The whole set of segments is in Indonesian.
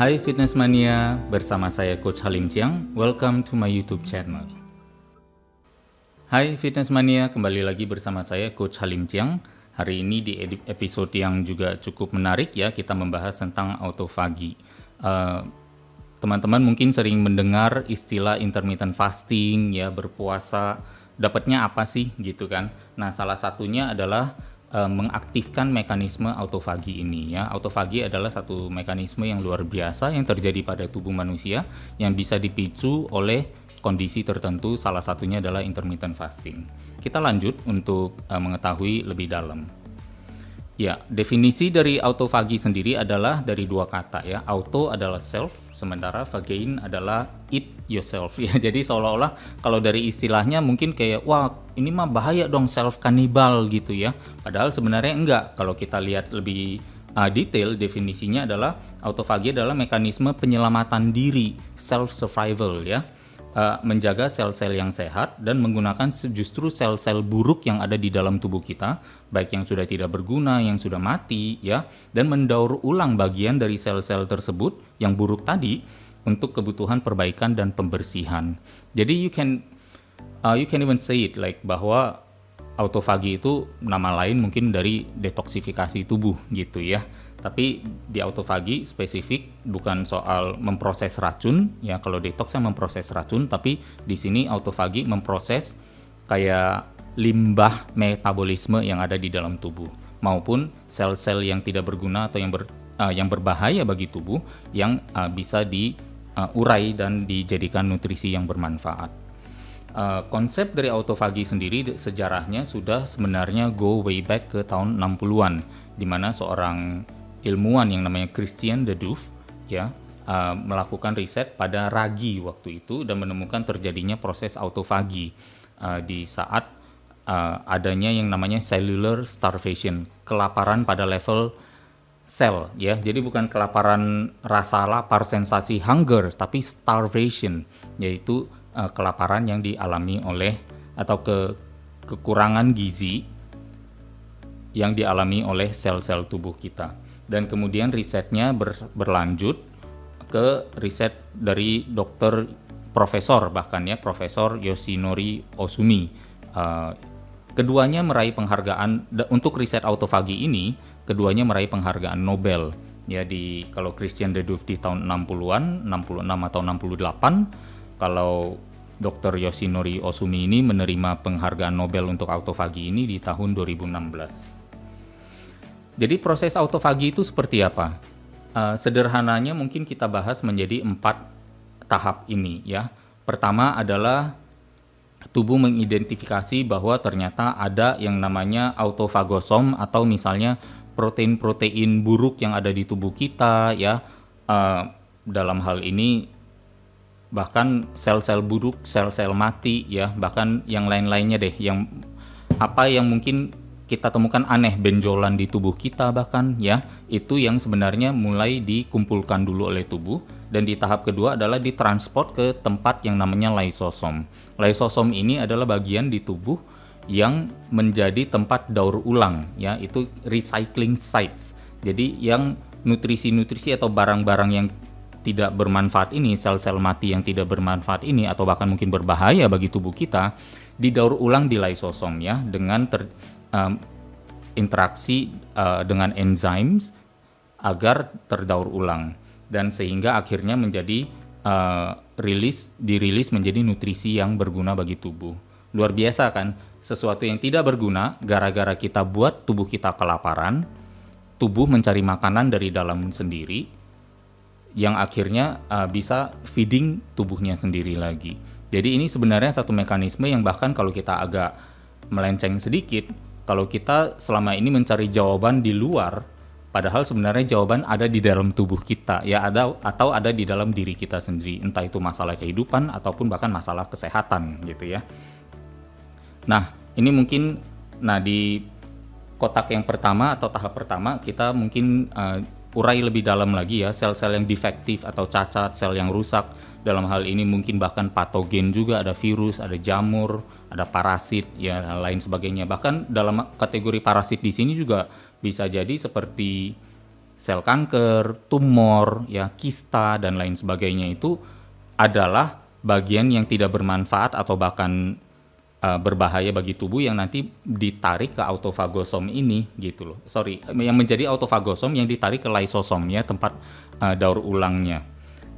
Hai Fitness Mania, bersama saya Coach Halim Chiang. Welcome to my YouTube channel. Hai Fitness Mania, kembali lagi bersama saya Coach Halim Chiang. Hari ini di episode yang juga cukup menarik ya, kita membahas tentang autofagi. Teman-teman mungkin sering mendengar istilah intermittent fasting ya, berpuasa. Dapatnya apa sih gitu kan? Nah, salah satunya adalah mengaktifkan mekanisme autofagi ini ya. Autofagi adalah satu mekanisme yang luar biasa yang terjadi pada tubuh manusia yang bisa dipicu oleh kondisi tertentu, salah satunya adalah intermittent fasting. Kita lanjut untuk mengetahui lebih dalam. Ya, definisi dari autofagi sendiri adalah dari dua kata ya. Auto adalah self, sementara vagein adalah eat yourself ya. Jadi seolah-olah kalau dari istilahnya mungkin kayak wah, ini mah bahaya dong self kanibal gitu ya. Padahal sebenarnya enggak. Kalau kita lihat lebih detail, definisinya adalah autofagi adalah mekanisme penyelamatan diri, self survival ya. Menjaga sel-sel yang sehat dan menggunakan justru sel-sel buruk yang ada di dalam tubuh kita, baik yang sudah tidak berguna, yang sudah mati ya, dan mendaur ulang bagian dari sel-sel tersebut yang buruk tadi untuk kebutuhan perbaikan dan pembersihan. Jadi you can even say it like bahwa autofagi itu nama lain mungkin dari detoksifikasi tubuh gitu ya. Tapi di autofagi spesifik bukan soal memproses racun ya, kalau detox yang memproses racun, tapi di sini autofagi memproses kayak limbah metabolisme yang ada di dalam tubuh maupun sel-sel yang tidak berguna atau yang berbahaya bagi tubuh yang bisa diurai dan dijadikan nutrisi yang bermanfaat. Konsep dari autofagi sendiri sejarahnya sudah sebenarnya go way back ke tahun 60-an, di mana seorang ilmuwan yang namanya Christian de Duve ya melakukan riset pada ragi waktu itu dan menemukan terjadinya proses autofagi di saat adanya yang namanya cellular starvation, kelaparan pada level sel ya. Jadi bukan kelaparan rasa lapar, sensasi hunger, tapi starvation, yaitu kelaparan yang dialami oleh atau kekurangan gizi yang dialami oleh sel-sel tubuh kita. Dan kemudian risetnya berlanjut ke riset dari profesor Yoshinori Ohsumi. Keduanya meraih penghargaan untuk riset autofagi ini, keduanya meraih penghargaan Nobel. Ya, kalau Christian de Duve di tahun 60-an, 66 atau 68, kalau Dr. Yoshinori Ohsumi ini menerima penghargaan Nobel untuk autofagi ini di tahun 2016. Jadi proses autofagi itu seperti apa? Sederhananya mungkin kita bahas menjadi 4 tahap ini ya. Pertama adalah tubuh mengidentifikasi bahwa ternyata ada yang namanya autofagosom atau misalnya protein-protein buruk yang ada di tubuh kita ya. Dalam hal ini bahkan sel-sel buruk, sel-sel mati ya, bahkan yang lain-lainnya deh, yang mungkin kita temukan aneh, benjolan di tubuh kita bahkan ya, itu yang sebenarnya mulai dikumpulkan dulu oleh tubuh, dan di tahap kedua adalah ditransport ke tempat yang namanya lysosom. Lysosom ini adalah bagian di tubuh yang menjadi tempat daur ulang ya, itu recycling sites. Jadi yang nutrisi-nutrisi atau barang-barang yang tidak bermanfaat ini, sel-sel mati yang tidak bermanfaat ini atau bahkan mungkin berbahaya bagi tubuh kita, didaur ulang di lysosom ya, dengan interaksi dengan enzymes agar terdaur ulang, dan sehingga akhirnya menjadi dirilis menjadi nutrisi yang berguna bagi tubuh. Luar biasa kan? Sesuatu yang tidak berguna gara-gara kita buat tubuh kita kelaparan, tubuh mencari makanan dari dalam sendiri yang akhirnya bisa feeding tubuhnya sendiri lagi. Jadi ini sebenarnya satu mekanisme yang bahkan kalau kita agak melenceng sedikit, kalau kita selama ini mencari jawaban di luar, padahal sebenarnya jawaban ada di dalam tubuh kita ya, atau ada di dalam diri kita sendiri, entah itu masalah kehidupan ataupun bahkan masalah kesehatan gitu ya. Nah, ini mungkin di kotak yang pertama atau tahap pertama kita mungkin urai lebih dalam lagi ya, sel-sel yang defektif atau cacat, sel yang rusak. Dalam hal ini mungkin bahkan patogen juga, ada virus, ada jamur, ada parasit, ya lain sebagainya. Bahkan dalam kategori parasit di sini juga bisa jadi seperti sel kanker, tumor, ya, kista dan lain sebagainya itu adalah bagian yang tidak bermanfaat atau bahkan berbahaya bagi tubuh yang nanti ditarik ke autofagosom ini gitu loh. Sorry, yang menjadi autofagosom yang ditarik ke lysosom ya, tempat daur ulangnya.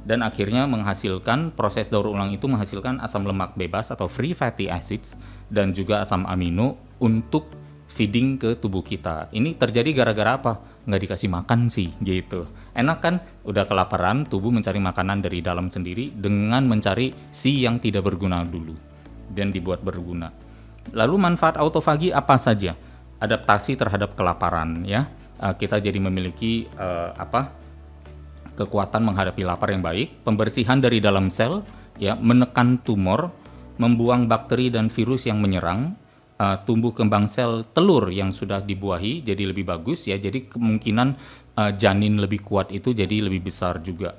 Dan akhirnya menghasilkan, proses daur ulang itu menghasilkan asam lemak bebas atau free fatty acids dan juga asam amino untuk feeding ke tubuh kita. Ini terjadi gara-gara apa? Nggak dikasih makan sih gitu. Enak kan? Udah kelaparan, tubuh mencari makanan dari dalam sendiri dengan mencari si yang tidak berguna dulu dan dibuat berguna. Lalu manfaat autofagi apa saja? Adaptasi terhadap kelaparan ya. Kita jadi memiliki kekuatan menghadapi lapar yang baik, pembersihan dari dalam sel ya, menekan tumor, membuang bakteri dan virus yang menyerang, tumbuh kembang sel telur yang sudah dibuahi jadi lebih bagus ya. Jadi kemungkinan janin lebih kuat itu jadi lebih besar juga.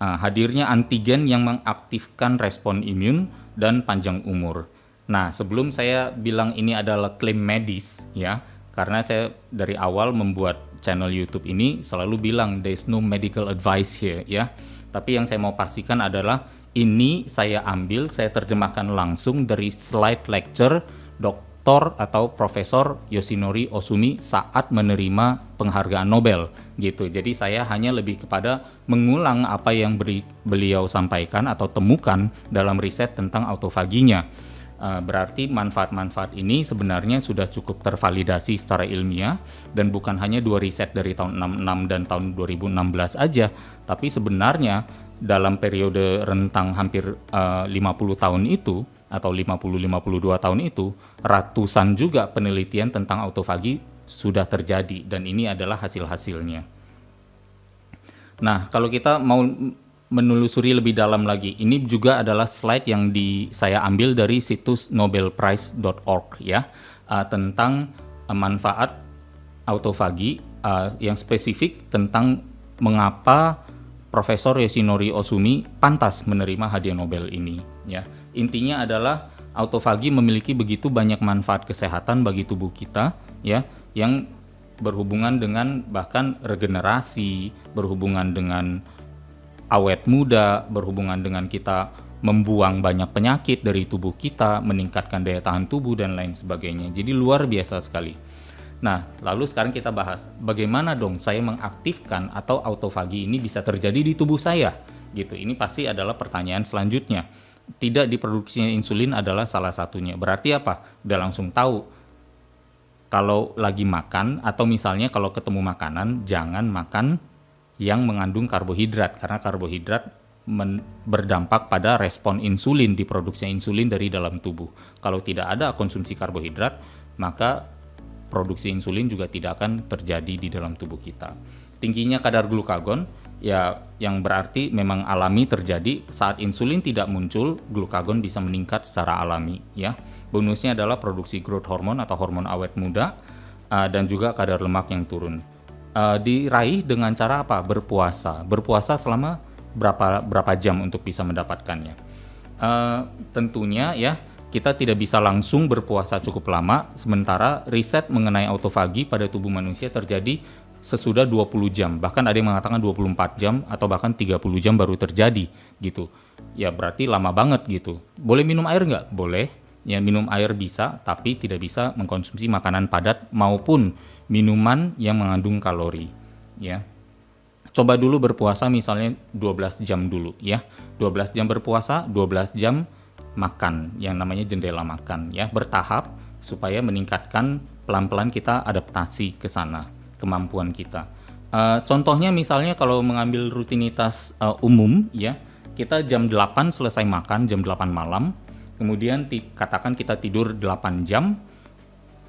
Hadirnya antigen yang mengaktifkan respon imun dan panjang umur. Nah, sebelum saya bilang ini adalah klaim medis ya, karena saya dari awal membuat channel YouTube ini selalu bilang there's no medical advice here ya. Tapi yang saya mau pastikan adalah ini saya terjemahkan langsung dari slide lecture Dr. atau Profesor Yoshinori Ohsumi saat menerima penghargaan Nobel gitu. Jadi saya hanya lebih kepada mengulang apa yang beliau sampaikan atau temukan dalam riset tentang autofaginya. Berarti manfaat-manfaat ini sebenarnya sudah cukup tervalidasi secara ilmiah dan bukan hanya 2 riset dari tahun 66 dan tahun 2016 aja, tapi sebenarnya dalam periode rentang hampir 50 tahun itu atau 50-52 tahun itu, ratusan juga penelitian tentang autofagi sudah terjadi dan ini adalah hasil-hasilnya. Nah, kalau kita mau menelusuri lebih dalam lagi, ini juga adalah slide yang saya ambil dari situs nobelprize.org ya, tentang manfaat autofagi yang spesifik tentang mengapa Profesor Yoshinori Ohsumi pantas menerima hadiah Nobel ini ya. Intinya adalah autofagi memiliki begitu banyak manfaat kesehatan bagi tubuh kita ya, yang berhubungan dengan bahkan regenerasi, berhubungan dengan awet muda, berhubungan dengan kita membuang banyak penyakit dari tubuh kita, meningkatkan daya tahan tubuh dan lain sebagainya. Jadi luar biasa sekali. Nah, lalu sekarang kita bahas bagaimana dong saya mengaktifkan atau autofagi ini bisa terjadi di tubuh saya gitu. Ini pasti adalah pertanyaan selanjutnya. Tidak diproduksinya insulin adalah salah satunya. Berarti apa? Udah langsung tahu. Kalau lagi makan atau misalnya kalau ketemu makanan, jangan makan yang mengandung karbohidrat karena karbohidrat berdampak pada respon insulin, diproduksinya insulin dari dalam tubuh. Kalau tidak ada konsumsi karbohidrat, maka produksi insulin juga tidak akan terjadi di dalam tubuh kita. Tingginya kadar glukagon ya, yang berarti memang alami terjadi saat insulin tidak muncul, glukagon bisa meningkat secara alami ya. Bonusnya adalah produksi growth hormone atau hormon awet muda dan juga kadar lemak yang turun. Diraih dengan cara apa? Berpuasa selama berapa jam untuk bisa mendapatkannya. Tentunya ya, kita tidak bisa langsung berpuasa cukup lama, sementara riset mengenai autofagi pada tubuh manusia terjadi sesudah 20 jam, bahkan ada yang mengatakan 24 jam atau bahkan 30 jam baru terjadi gitu. Ya berarti lama banget gitu. Boleh minum air nggak? Boleh. Ya minum air bisa, tapi tidak bisa mengkonsumsi makanan padat maupun minuman yang mengandung kalori. Ya. Coba dulu berpuasa misalnya 12 jam dulu ya. 12 jam berpuasa, 12 jam makan, yang namanya jendela makan ya, bertahap supaya meningkatkan pelan-pelan kita adaptasi ke sana, kemampuan kita. Contohnya misalnya kalau mengambil rutinitas umum ya, kita jam 8 selesai makan, jam 8 malam, kemudian katakan kita tidur 8 jam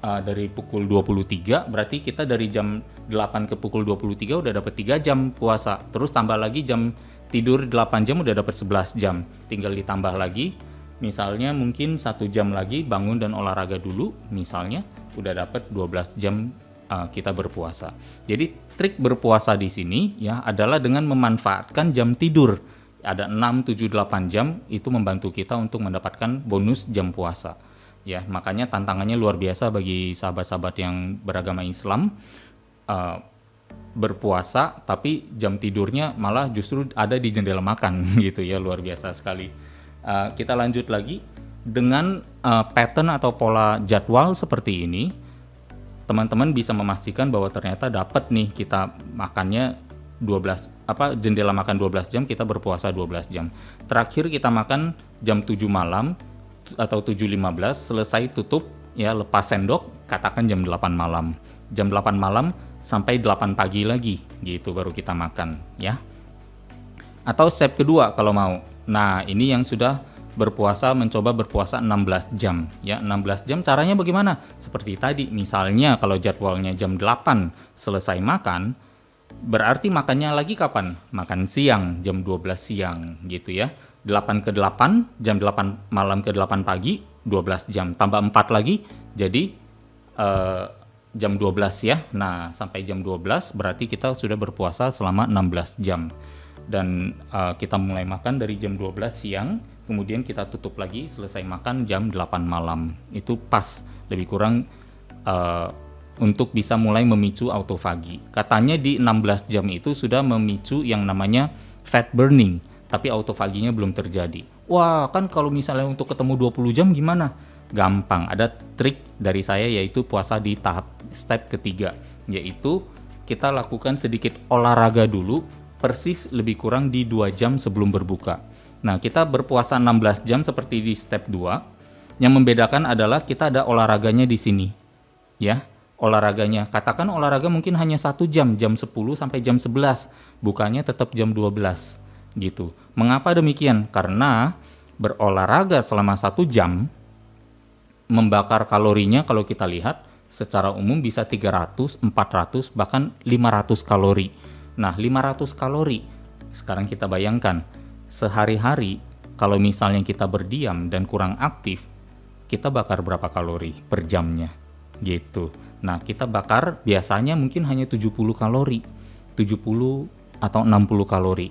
dari pukul 23, berarti kita dari jam 8 ke pukul 23 udah dapat 3 jam puasa, terus tambah lagi jam tidur 8 jam udah dapat 11 jam, tinggal ditambah lagi misalnya mungkin 1 jam lagi bangun dan olahraga dulu, misalnya udah dapat 12 jam kita berpuasa. Jadi trik berpuasa di sini ya adalah dengan memanfaatkan jam tidur. Ada 6, 7, 8 jam itu membantu kita untuk mendapatkan bonus jam puasa. Ya, makanya tantangannya luar biasa bagi sahabat-sahabat yang beragama Islam. berpuasa tapi jam tidurnya malah justru ada di jendela makan gitu ya, luar biasa sekali. Kita lanjut lagi dengan pattern atau pola jadwal seperti ini, teman-teman bisa memastikan bahwa ternyata dapat nih kita makannya 12 jendela makan 12 jam, kita berpuasa 12 jam. Terakhir kita makan jam 7 malam atau 7.15, selesai tutup ya, lepas sendok katakan jam 8 malam. Jam 8 malam sampai 8 pagi lagi gitu baru kita makan ya. Atau step kedua kalau mau. Nah, ini yang sudah mencoba berpuasa 16 jam ya. 16 jam caranya bagaimana? Seperti tadi, misalnya kalau jadwalnya jam 8 selesai makan, berarti makannya lagi kapan? Makan siang, jam 12 siang gitu ya. 8 ke 8, jam 8 malam ke 8 pagi, 12 jam. Tambah 4 lagi, jadi jam 12 ya. Nah, sampai jam 12 berarti kita sudah berpuasa selama 16 jam. Dan kita mulai makan dari jam 12 siang, kemudian kita tutup lagi selesai makan jam 8 malam. Itu pas, lebih kurang untuk bisa mulai memicu autofagi. Katanya di 16 jam itu sudah memicu yang namanya fat burning, tapi autofaginya belum terjadi. Wah, kan kalau misalnya untuk ketemu 20 jam gimana? Gampang, ada trik dari saya yaitu puasa di tahap step ketiga, yaitu kita lakukan sedikit olahraga dulu, persis lebih kurang di 2 jam sebelum berbuka. Nah, kita berpuasa 16 jam seperti di step 2. Yang membedakan adalah kita ada olahraganya di sini. Ya, olahraganya. Katakan olahraga mungkin hanya 1 jam, jam 10 sampai jam 11. Bukanya tetap jam 12 gitu. Mengapa demikian? Karena berolahraga selama 1 jam membakar kalorinya kalau kita lihat secara umum bisa 300, 400, bahkan 500 kalori. Nah, 500 kalori. Sekarang kita bayangkan, sehari-hari kalau misalnya kita berdiam dan kurang aktif, kita bakar berapa kalori per jamnya gitu. Nah, kita bakar biasanya mungkin hanya 70 kalori, 70 atau 60 kalori.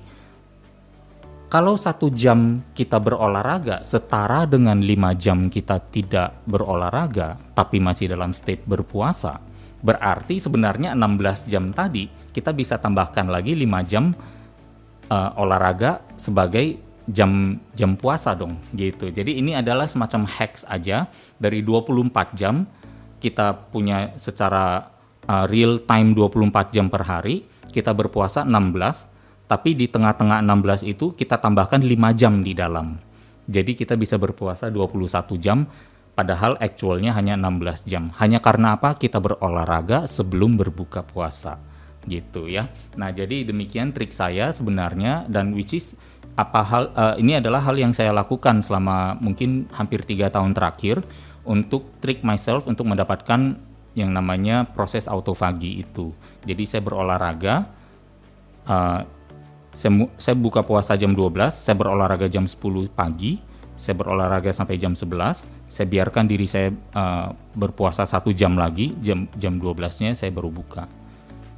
Kalau 1 jam kita berolahraga setara dengan 5 jam kita tidak berolahraga tapi masih dalam state berpuasa, berarti sebenarnya 16 jam tadi kita bisa tambahkan lagi 5 jam olahraga sebagai jam puasa dong gitu. Jadi ini adalah semacam hacks aja. Dari 24 jam kita punya secara real time 24 jam per hari, kita berpuasa 16, tapi di tengah-tengah 16 itu kita tambahkan 5 jam di dalam. Jadi kita bisa berpuasa 21 jam padahal actualnya hanya 16 jam. Hanya karena apa? Kita berolahraga sebelum berbuka puasa gitu ya. Nah, jadi demikian trik saya sebenarnya, dan which is ini adalah hal yang saya lakukan selama mungkin hampir 3 tahun terakhir untuk trick myself untuk mendapatkan yang namanya proses autofagi itu. Jadi saya berolahraga, saya buka puasa jam 12, saya berolahraga jam 10 pagi, saya berolahraga sampai jam 11, saya biarkan diri saya berpuasa 1 jam lagi, jam 12-nya saya baru buka.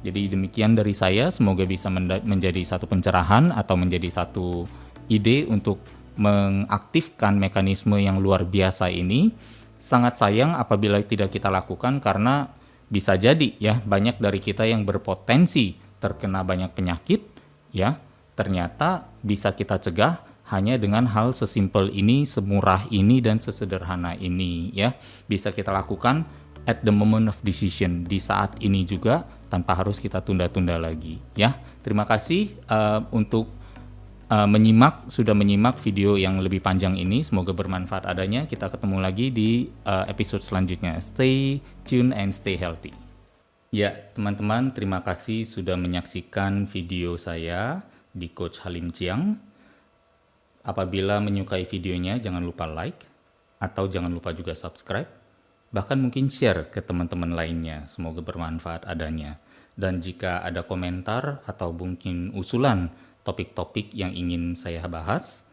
Jadi demikian dari saya, semoga bisa menjadi satu pencerahan atau menjadi satu ide untuk mengaktifkan mekanisme yang luar biasa ini. Sangat sayang apabila tidak kita lakukan, karena bisa jadi ya banyak dari kita yang berpotensi terkena banyak penyakit ya, ternyata bisa kita cegah hanya dengan hal sesimpel ini, semurah ini, dan sesederhana ini ya. Bisa kita lakukan at the moment of decision, di saat ini juga, tanpa harus kita tunda-tunda lagi ya. Terima kasih untuk sudah menyimak video yang lebih panjang ini. Semoga bermanfaat adanya. Kita ketemu lagi di episode selanjutnya. Stay tuned and stay healthy. Ya, teman-teman, terima kasih sudah menyaksikan video saya di Coach Halim Chiang. Apabila menyukai videonya, jangan lupa like, atau jangan lupa juga subscribe. Bahkan mungkin share ke teman-teman lainnya, semoga bermanfaat adanya. Dan jika ada komentar atau mungkin usulan topik-topik yang ingin saya bahas,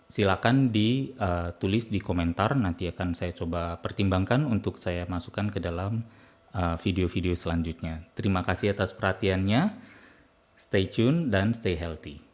silakan ditulis di komentar, nanti akan saya coba pertimbangkan untuk saya masukkan ke dalam video-video selanjutnya. Terima kasih atas perhatiannya, stay tune dan stay healthy.